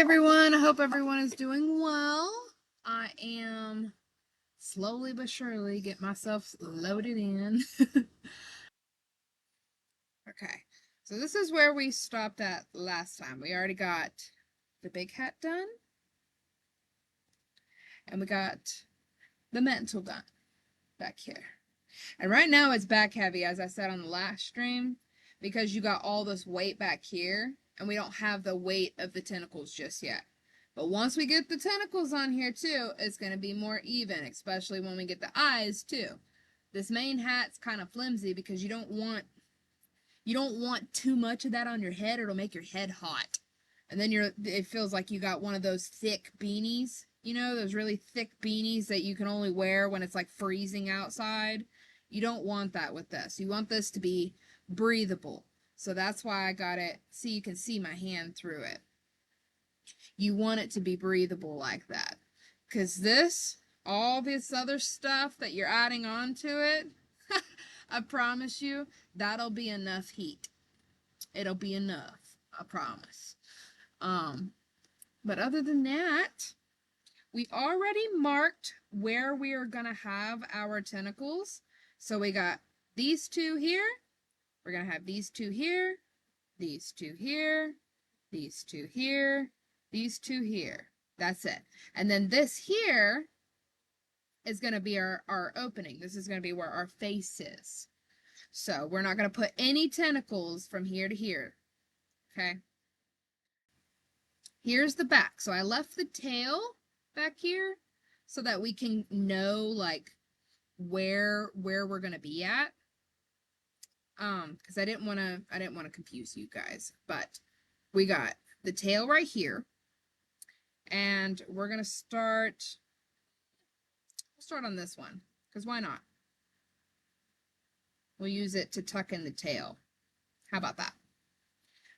everyone, I hope everyone is doing well. I am slowly but surely getting myself loaded in. Okay, so this is where we stopped at last time. We already got the big hat done, and we got the mantle done back here. And right now it's back heavy, as I said on the last stream, because you got all this weight back here, and we don't have the weight of the tentacles just yet. But once we get the tentacles on here too, it's going to be more even, especially when we get the eyes too. This main hat's kind of flimsy because you don't want too much of that on your head. It'll make your head hot. And then it feels like you got one of those thick beanies, you know, those really thick beanies that you can only wear when it's like freezing outside. You don't want that with this. You want this to be breathable. So that's why I got it. See, you can see my hand through it. You want it to be breathable like that. Because this, all this other stuff that you're adding on to it, I promise you, that'll be enough heat. It'll be enough. I promise. But other than that, we already marked where we are going to have our tentacles. So we got these two here. We're going to have these two here, these two here, these two here, these two here. That's it. And then this here is going to be our opening. This is going to be where our face is. So we're not going to put any tentacles from here to here. Okay. Here's the back. So I left the tail back here so that we can know like where we're going to be at. Because I didn't want to confuse you guys, but we got the tail right here, and we're going to start on this one, because why not? We'll use it to tuck in the tail. How about that?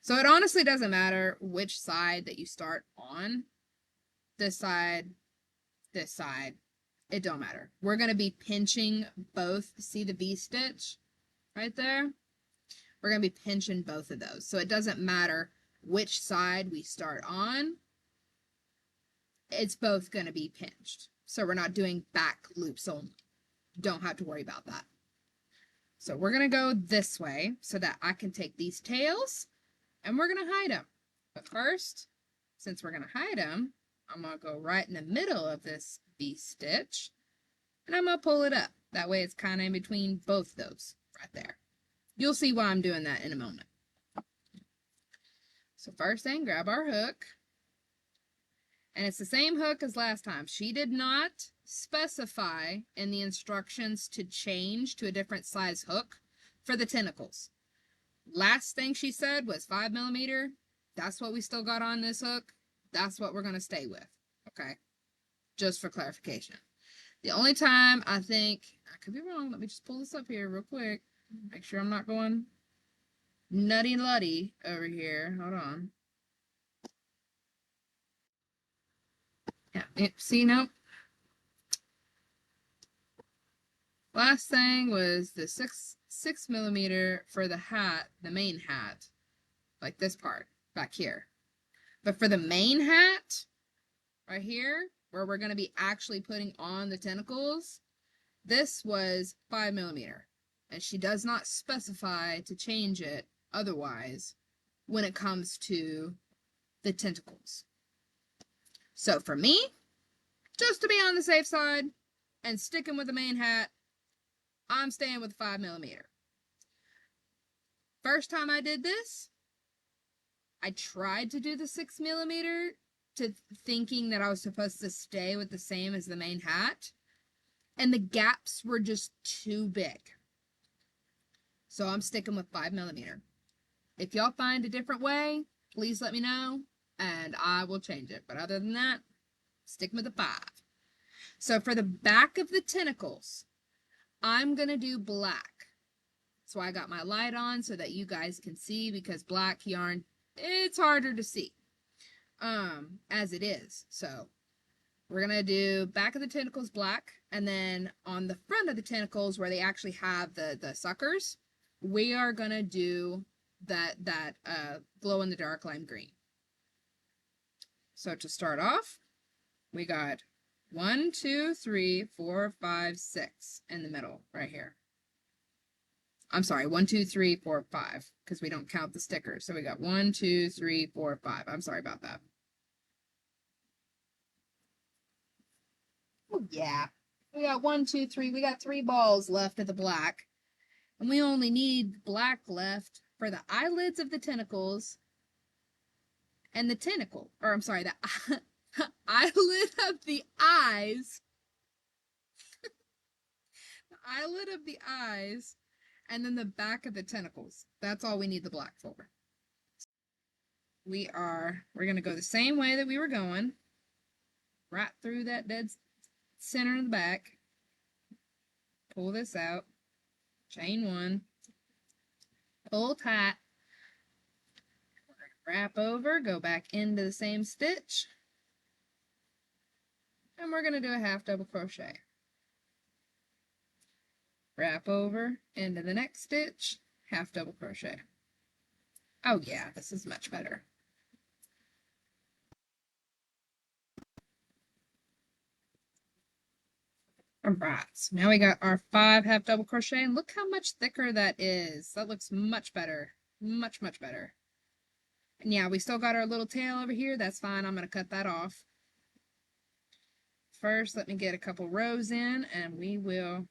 So it honestly doesn't matter which side that you start on. This side, it don't matter. We're going to be pinching both. See the V-stitch right there? We're going to be pinching both of those. So it doesn't matter which side we start on. It's both going to be pinched. So we're not doing back loops only. Don't have to worry about that. So we're going to go this way so that I can take these tails and we're going to hide them. But first, since we're going to hide them, I'm going to go right in the middle of this V-stitch and I'm going to pull it up. That way it's kind of in between both those right there. You'll see why I'm doing that in a moment. So first thing, grab our hook. And it's the same hook as last time. She did not specify in the instructions to change to a different size hook for the tentacles. Last thing she said was 5mm. That's what we still got on this hook. That's what we're going to stay with. Okay? Just for clarification. The only time I think, I could be wrong, let me just pull this up here real quick. Make sure I'm not going nutty luddy over here. Hold on. Yeah, see, nope. Last thing was the 6mm for the hat, the main hat, like this part back here. But for the main hat, right here, where we're going to be actually putting on the tentacles, this was 5mm. And she does not specify to change it otherwise when it comes to the tentacles. So for me, just to be on the safe side and sticking with the main hat, I'm staying with 5mm. First time I did this, I tried to do the 6mm thinking that I was supposed to stay with the same as the main hat, and the gaps were just too big. So I'm sticking with 5mm. If y'all find a different way, please let me know, and I will change it. But other than that, sticking with the 5. So for the back of the tentacles, I'm going to do black. So I got my light on so that you guys can see, because black yarn, it's harder to see as it is. So we're going to do back of the tentacles black, and then on the front of the tentacles where they actually have the suckers, we are going to do that glow in the dark lime green. So to start off, we got 1, 2, 3, 4, 5, 6 in the middle right here. I'm sorry, 1, 2, 3, 4, 5, because we don't count the stickers. So we got 1, 2, 3, 4, 5. I'm sorry about that. Oh, yeah. We got 1, 2, 3. We got 3 balls left of the black. And we only need black left for the eyelids of the tentacles and the tentacle. Or, I'm sorry, the eyelid of the eyes. The eyelid of the eyes. And then the back of the tentacles. That's all we need the black for. We're going to go the same way that we were going. Right through that dead center of the back. Pull this out. Chain 1. Pull tight. Wrap over. Go back into the same stitch. And we're going to do a half double crochet. Wrap over into the next stitch, half double crochet. Oh yeah, this is much better. Alright, so now we got our 5 half double crochet, and look how much thicker that is. That looks much better. Much, much better. And yeah, we still got our little tail over here. That's fine. I'm going to cut that off. First, let me get a couple rows in, and we will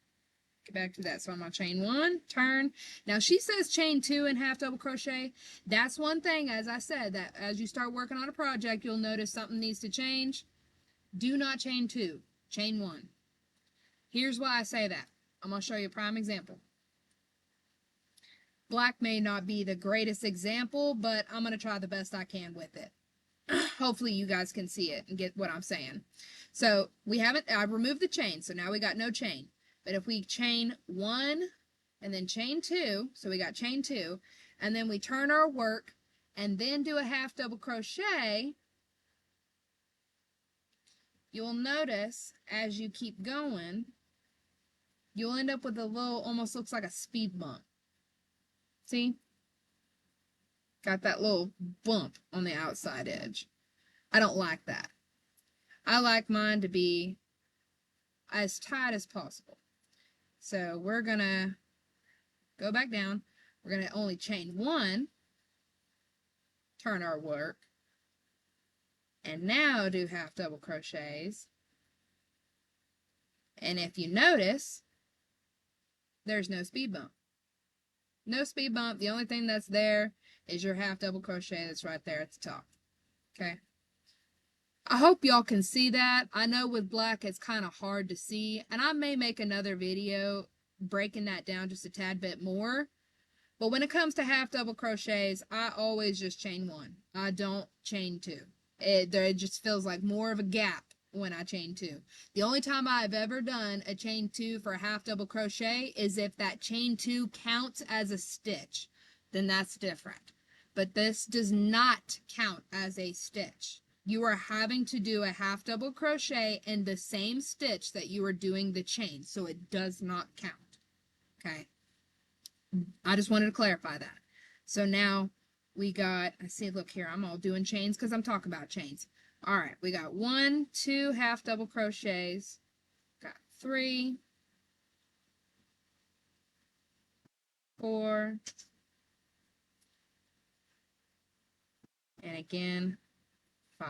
get back to that. So I'm going to chain 1, turn. Now she says chain 2 and half double crochet. That's one thing, as I said, that as you start working on a project, you'll notice something needs to change. Do not chain 2, chain 1. Here's why I say that. I'm going to show you a prime example. Black may not be the greatest example, but I'm going to try the best I can with it. Hopefully you guys can see it and get what I'm saying. So I removed the chain, so now we got no chain. But if we chain 1 and then chain 2, so we got chain 2, and then we turn our work and then do a half double crochet, you'll notice as you keep going, you'll end up with a little, almost looks like a speed bump. See? Got that little bump on the outside edge. I don't like that. I like mine to be as tight as possible. So we're going to go back down. We're going to only chain 1, turn our work, and now do half double crochets. And if you notice, there's no speed bump. No speed bump. The only thing that's there is your half double crochet that's right there at the top. Okay. I hope y'all can see that. I know with black it's kind of hard to see, and I may make another video breaking that down just a tad bit more. But when it comes to half double crochets, I always just chain 1. I don't chain 2. It just feels like more of a gap when I chain 2. The only time I've ever done a chain 2 for a half double crochet is if that chain 2 counts as a stitch. Then that's different. But this does not count as a stitch. You are having to do a half double crochet in the same stitch that you are doing the chain, so it does not count. Okay? I just wanted to clarify that. So now we got, I see, look here, I'm all doing chains because I'm talking about chains. All right, we got 1, 2 half double crochets, got 3, 4, and again, 5.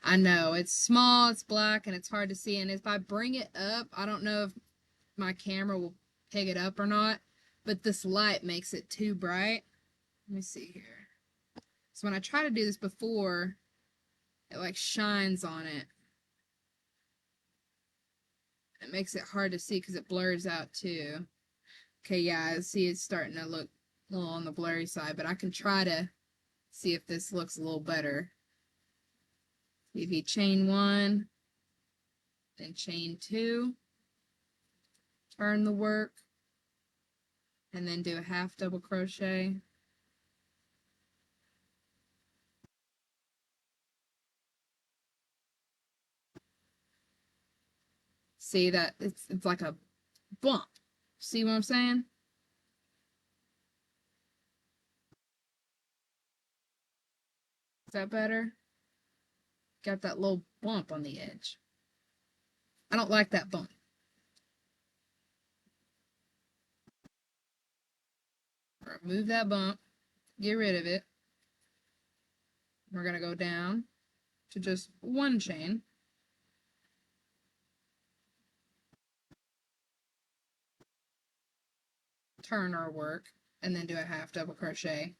I know, it's small, it's black, and it's hard to see, and if I bring it up, I don't know if my camera will pick it up or not, but this light makes it too bright. Let me see here. So when I try to do this before, it like shines on it. It makes it hard to see because it blurs out too. Okay, yeah, I see it's starting to look a little on the blurry side, but I can try to see if this looks a little better. If you chain 1, then chain 2, turn the work, and then do a half double crochet. See that it's like a bump. See what I'm saying? Is that better? Got that little bump on the edge. I don't like that bump. Remove that bump. Get rid of it. We're going to go down to just one chain. Turn our work and then do a half double crochet.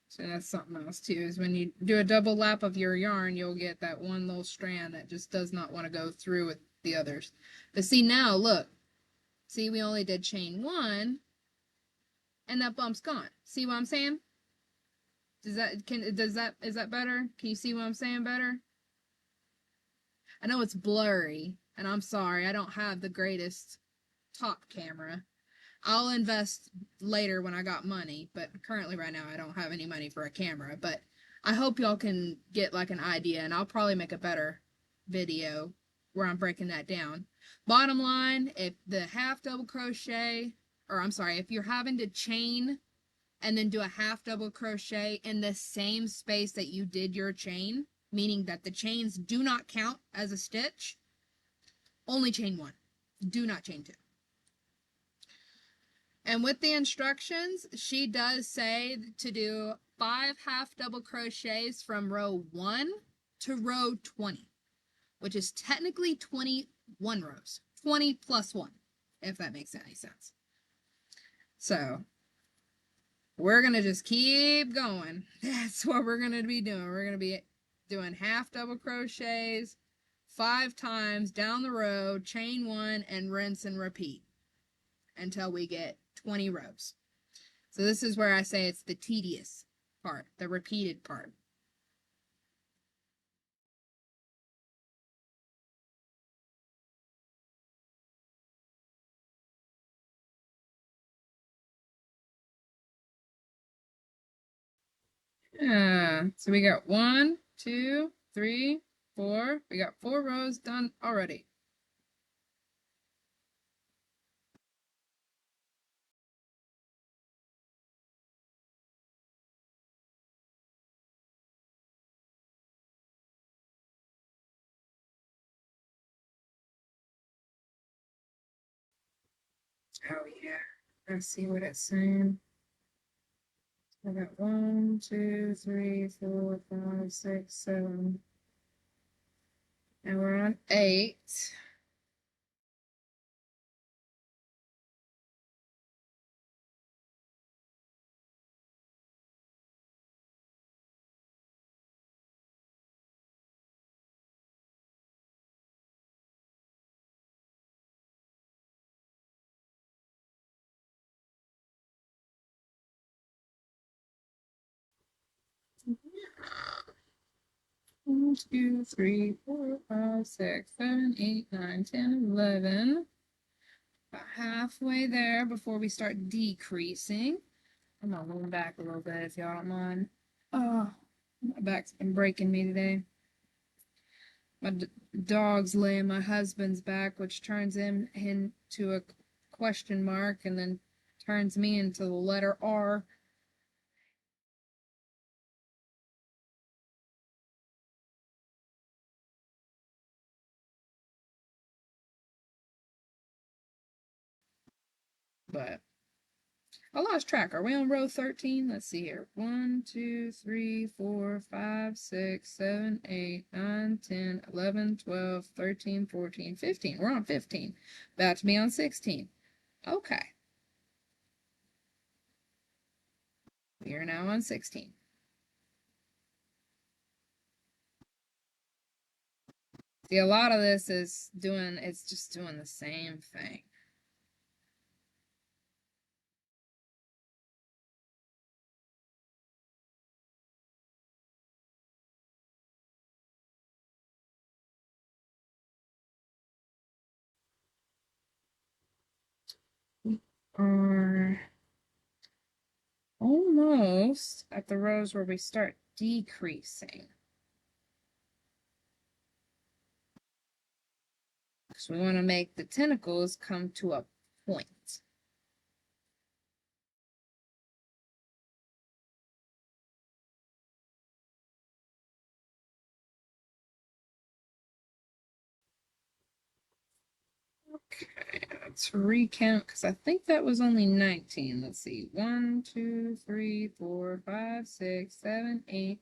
So that's something else too, is when you do a double lap of your yarn, you'll get that one little strand that just does not want to go through with the others. But see now, look. See, we only did chain one and that bump's gone. See what I'm saying? Is that better? Can you see what I'm saying better? I know it's blurry, and I'm sorry, I don't have the greatest top camera. I'll invest later when I got money, but currently right now I don't have any money for a camera. But I hope y'all can get like an idea, and I'll probably make a better video where I'm breaking that down. Bottom line, if the half double crochet, or I'm sorry, if you're having to chain and then do a half double crochet in the same space that you did your chain, meaning that the chains do not count as a stitch, only chain one. Do not chain two. And with the instructions, she does say to do 5 half double crochets from row 1 to row 20, which is technically 21 rows. 20 plus 1, if that makes any sense. So we're going to just keep going. That's what we're going to be doing. We're going to be doing half double crochets 5 times down the row, chain 1, and rinse and repeat until we get 20 rows. So this is where I say it's the tedious part, the repeated part. So we got 1, 2, 3, 4. We got 4 rows done already. Oh yeah, let's see what it's saying. I got 1, 2, 3, 4, 5, 6, 7. And we're on 8. One, 2, 3, 4, 5, 6, 7, 8, 9, 10, 11. About halfway there before we start decreasing. I'm gonna lean back a little bit if y'all don't mind. Oh, my back's been breaking me today. My dog's laying my husband's back, which turns him into a question mark and then turns me into the letter R. But I lost track. Are we on row 13? Let's see here. 1, 2, 3, 4, 5, 6, 7, 8, 9, 10, 11, 12, 13, 14, 15. We're on 15. About to be on 16. Okay. We are now on 16. See, a lot of this is it's just doing the same thing. We are almost at the rows where we start decreasing. So we want to make the tentacles come to a point. Let's recount because I think that was only 19. Let's see. 1, 2, 3, 4, 5, 6, 7, 8,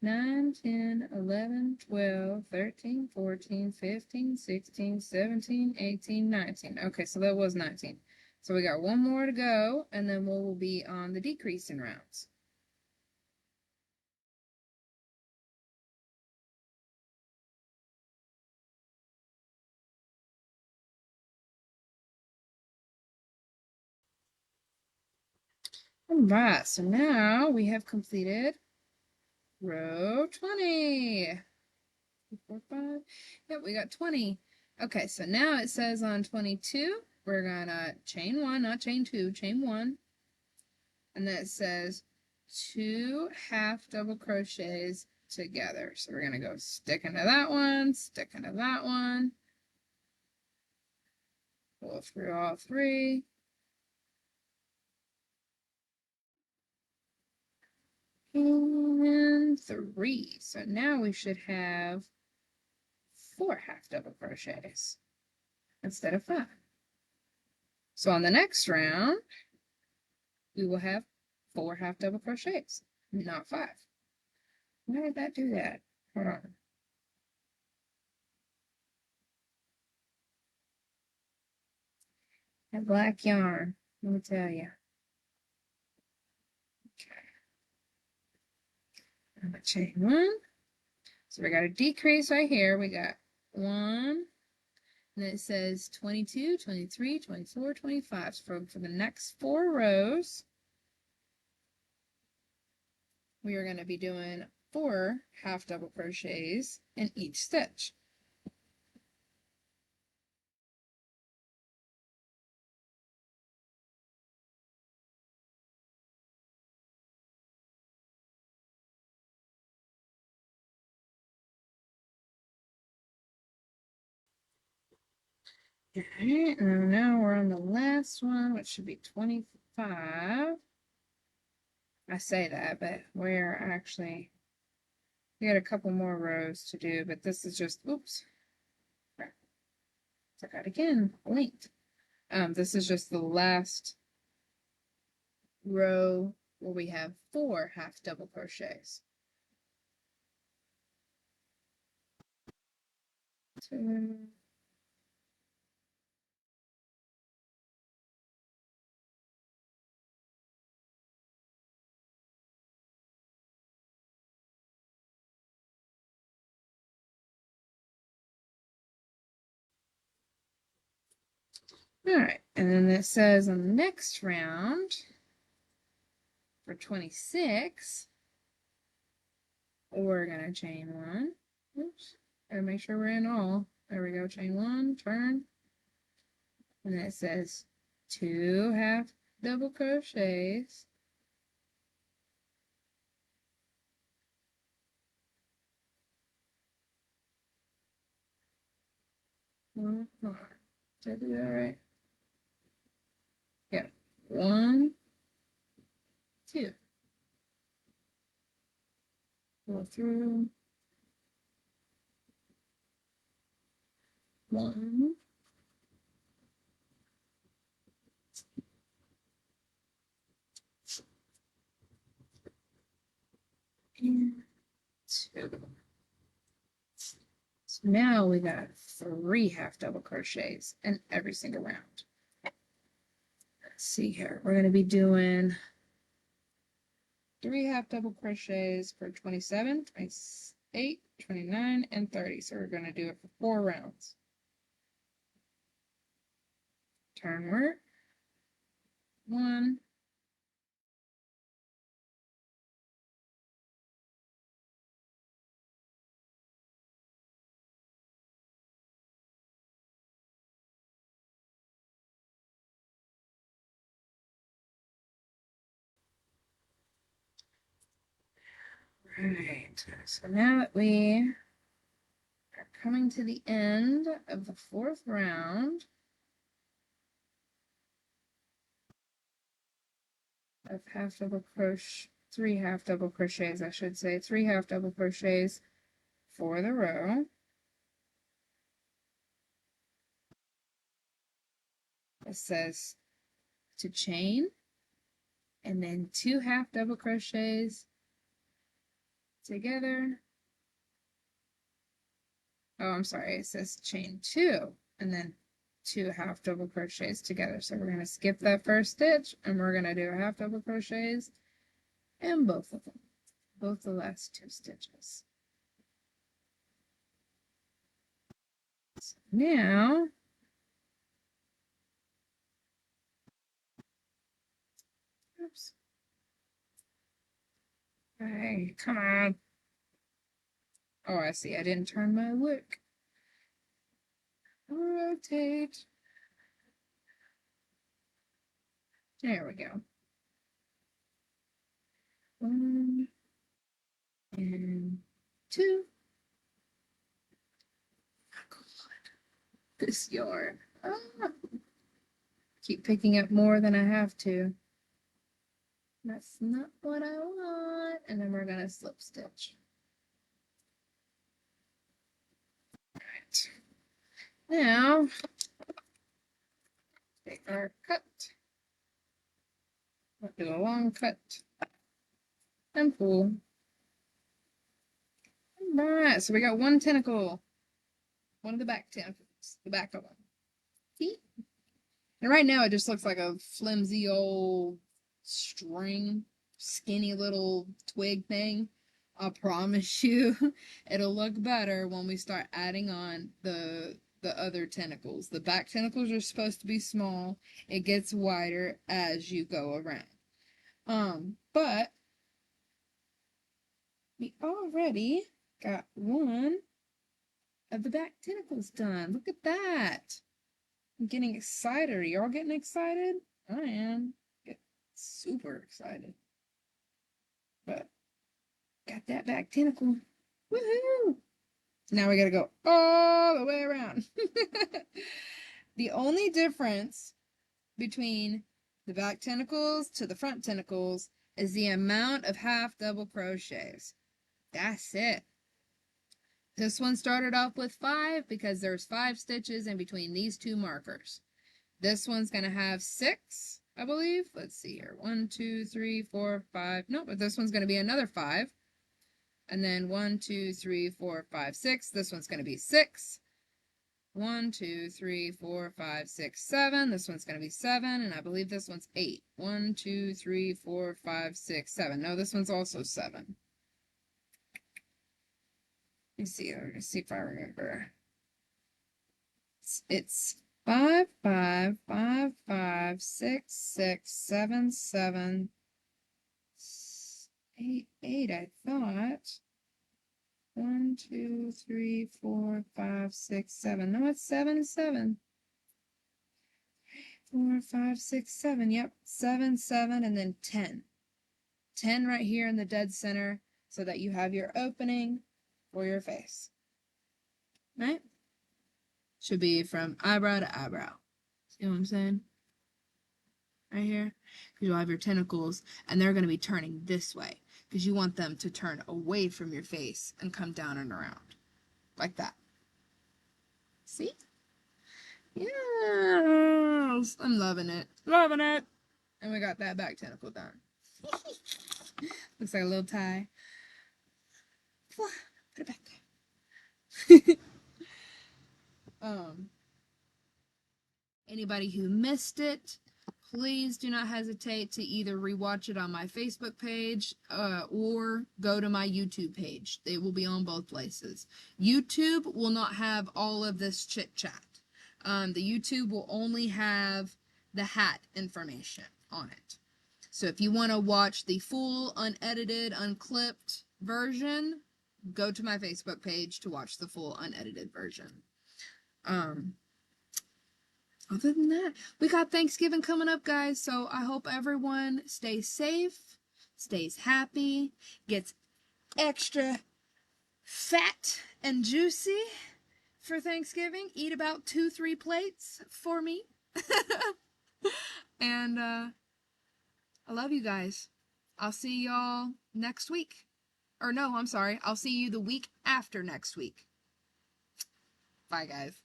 9, 10, 11, 12, 13, 14, 15, 16, 17, 18, 19. Okay, so that was 19. So we got one more to go, and then we'll be on the decreasing rounds. All right, so now we have completed row 20. 4, 5. Yep, we got 20. Okay, so now it says on 22, we're gonna chain 1, not chain 2, chain 1. And then it says 2 half double crochets together. So we're gonna go stick into that one, stick into that one, pull through all 3. And 3. So now we should have 4 half double crochets instead of 5. So on the next round, we will have 4 half double crochets, not 5. Why did that do that? Hold on. That black yarn, let me tell you. Okay. I'm gonna chain 1. So we got a decrease right here. We got 1, and then it says 22, 23, 24, 25. So for the next 4 rows, we are going to be doing 4 half double crochets in each stitch. Alright, and now we're on the last one, which should be 25. I say that, but we're actually, we got a couple more rows to do, but this is just, oops, forgot again, linked. This is just the last row where we have 4 half double crochets. 2, all right, and then it says on the next round for 26, we're gonna chain 1. Oops, gotta make sure we're in all. There we go, chain 1, turn, and then it says 2 half double crochets. Did I do that right? Yeah, 1, 2. Go through 1, and 2. So now we got 3 half double crochets in every single round. Let's see here. We're going to be doing 3 half double crochets for 27, 28, 29, and 30. So we're going to do it for 4 rounds. Turn work. 1, right. So now that we are coming to the end of the 4th round of half double crochet, 3 half double crochets, I should say, 3 half double crochets for the row. it says to chain and then 2 half double crochets together. Oh, I'm sorry, it says chain 2 and then 2 half double crochets together. So we're going to skip that first stitch and we're going to do half double crochets in both of them, both the last 2 stitches. So now oops. Hey, come on. Oh, I see. I didn't turn my wick. Rotate. There we go. 1 and 2. Oh, God. This yarn. Ah. Keep picking up more than I have to. That's not what I want. And then we're going to slip stitch. Alright. Now, take our cut. We'll do a long cut. And pull. Alright, so we got 1 tentacle. One of the back tentacles. The back of them. See? And right now it just looks like a flimsy old string, skinny little twig thing. I promise you it'll look better when we start adding on the other tentacles. The back tentacles are supposed to be small. It gets wider as you go around. But we already got 1 of the back tentacles done. Look at that. I'm getting excited. Are y'all getting excited? I am. Get super excited. But got that back tentacle. Woohoo! Now we gotta go all the way around. The only difference between the back tentacles to the front tentacles is the amount of half double crochets. That's it. This one started off with 5 because there's 5 stitches in between these 2 markers. This one's going to have 6, I believe. Let's see here. 1, 2, 3, 4, 5. No, but this one's going to be another 5. And then 1, 2, 3, 4, 5, 6. This one's going to be 6. 1, 2, 3, 4, 5, 6, 7. This one's going to be 7. And I believe this one's 8. 1, 2, 3, 4, 5, 6, 7. No, this one's also 7. Let's see if I remember. It's 5, 5, 5, 5, 6, 6, 7, 7, 8, 8, I thought. 1, 2, 3, 4, 5, 6, 7. No, it's 7, 7. 4, 5, 6, 7. Yep, 7, 7, and then 10. 10 right here in the dead center so that you have your opening for your face. Right? Should be from eyebrow to eyebrow. See what I'm saying? Right here. Because you'll have your tentacles, and they're going to be turning this way. Because you want them to turn away from your face and come down and around. Like that. See? Yes! I'm loving it. Loving it! And we got that back tentacle done. Looks like a little tie. Put it back there. Anybody who missed it, please do not hesitate to either rewatch it on my Facebook page or go to my YouTube page. They will be on both places. YouTube will not have all of this chit-chat. The YouTube will only have the hat information on it. So if you want to watch the full, unedited, unclipped version, go to my Facebook page to watch the full, unedited version. Other than that, we got Thanksgiving coming up, guys, so I hope everyone stays safe, stays happy, gets extra fat and juicy for Thanksgiving. Eat about 2-3 plates for me. And I love you guys. I'll see y'all next week. Or no, I'm sorry. I'll see you the week after next week. Bye, guys.